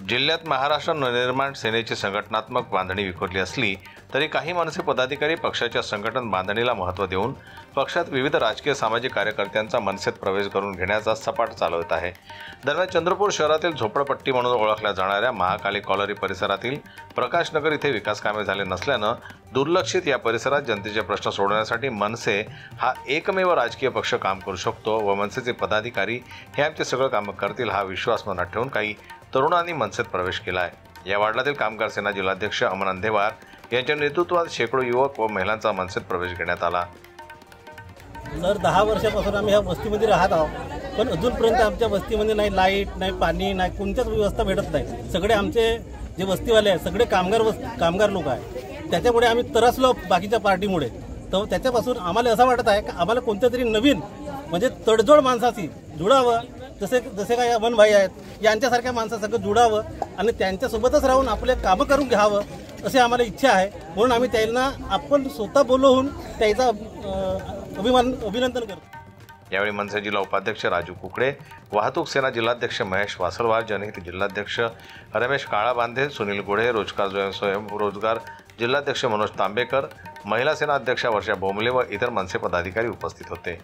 जिल्ह्यात महाराष्ट्र नवनिर्माण सेनेची संघटनात्मक बांधणी विखुरली असली तरी काही मनसे पदाधिकारी पक्षाच्या संघटन बांधणीला महत्त्व देऊन पक्षात विविध राजकीय सामाजिक कार्यकर्त्यांचा मनसेत प्रवेश करून घेण्याचा सपाट चालवत आहे। दरम्यान चंद्रपूर शहरातील झोपडपट्टी म्हणून ओळखल्या जाणाऱ्या महाकाली कॉलरी परिसरातील प्रकाशनगर इथे विकास कामे झाले नसल्यानं दुर्लक्षित या परिसरात जनतेचे प्रश्न सोडवण्यासाठी मनसे हा एकमेव राजकीय पक्ष काम करू शकतो व मनसेचे पदाधिकारी हे आमचे सगळं काम करतील हा विश्वास मनात ठेवून काही तरुणांनी मनसेत प्रवेश केला आहे। या वार्डातील कामगार सेना जिल्हाध्यक्ष अमन अंधेवार यांच्या नेतृत्वात शेकडो युवक व महिलांचा मनसेत प्रवेश घेण्यात आला। सर 10 वर्षापासून आम्ही ह्या वस्तीमध्ये राहत आहोत, पण अजूनपर्यंत आमच्या वस्तीमध्ये नाही लाईट, नाही पाणी, नाही कोणत्याच व्यवस्था भेटत नाही। सगळे आमचे जे वस्तीवाले आहेत सगळे कामगार लोक आहेत। त्याच्यामुळे आम्ही त्रसलो बाकीच्या पार्टीमुळे। तर त्याच्यापासून आम्हाला असं वाटत आहे की आम्हाला कोणत्या तरी नवीन म्हणजे तडजोड माणसाशी जुडावं, जसे काही अमन भाई आहेत यांच्यासारख्या माणसासंग जुडावं आणि त्यांच्यासोबतच राहून आपले कामं करून घ्यावं अशी आम्हाला इच्छा आहे। म्हणून आम्ही त्यांना आपण स्वतः बोलवून त्याचा अभिनंदन करतो। यावेळी मनसे जिल्हा उपाध्यक्ष राजू कुकडे, वाहतूक सेना जिल्हाध्यक्ष महेश वासलवार, जनहित जिल्हाध्यक्ष रमेश काळाबांधे, सुनील गुढे, स्वयंरोजगार जिल्हाध्यक्ष मनोज तांबेकर, महिला सेना अध्यक्षा वर्षा बोंबले व इतर मनसे पदाधिकारी उपस्थित होते।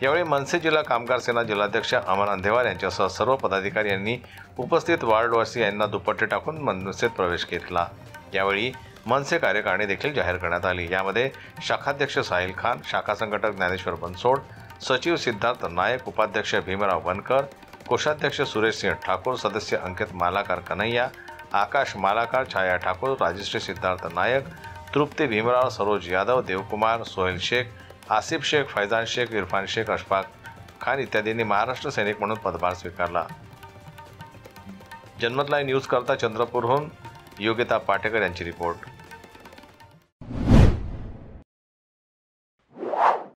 यावेळी मनसे जिल्हा कामगार सेना जिल्हाध्यक्ष अमन अंधेवार यांच्यासह सर्व पदाधिकारी यांनी उपस्थित वार्डवासी यांना दुपट्टे टाकून मनसेत प्रवेश घेतला। यावेळी मनसे कार्यकारिणी देखील जाहीर करण्यात आली। यामध्ये शाखाध्यक्ष साहिल खान, शाखा संघटक ज्ञानेश्वर बनसोड, सचिव सिद्धार्थ नायक, उपाध्यक्ष भीमराव बनकर, कोषाध्यक्ष सुरेश सिंह ठाकूर, सदस्य अंकित मालाकार कन्हैया, आकाश मालाकार, छाया ठाकूर, राजश्री सिद्धार्थ नायक, तृप्ती भीमराव, सरोज यादव, देवकुमार, सोहेल शेख, आसिफ शेख, फैजान शेख, इरफान शेख, अशफाक खान इत्यादींनी महाराष्ट्र सैनिक म्हणून पदभार स्वीकारला। जनमत लाईव्ह न्यूज करता चंद्रपूरहून योगिता पाटेकर यांची रिपोर्ट।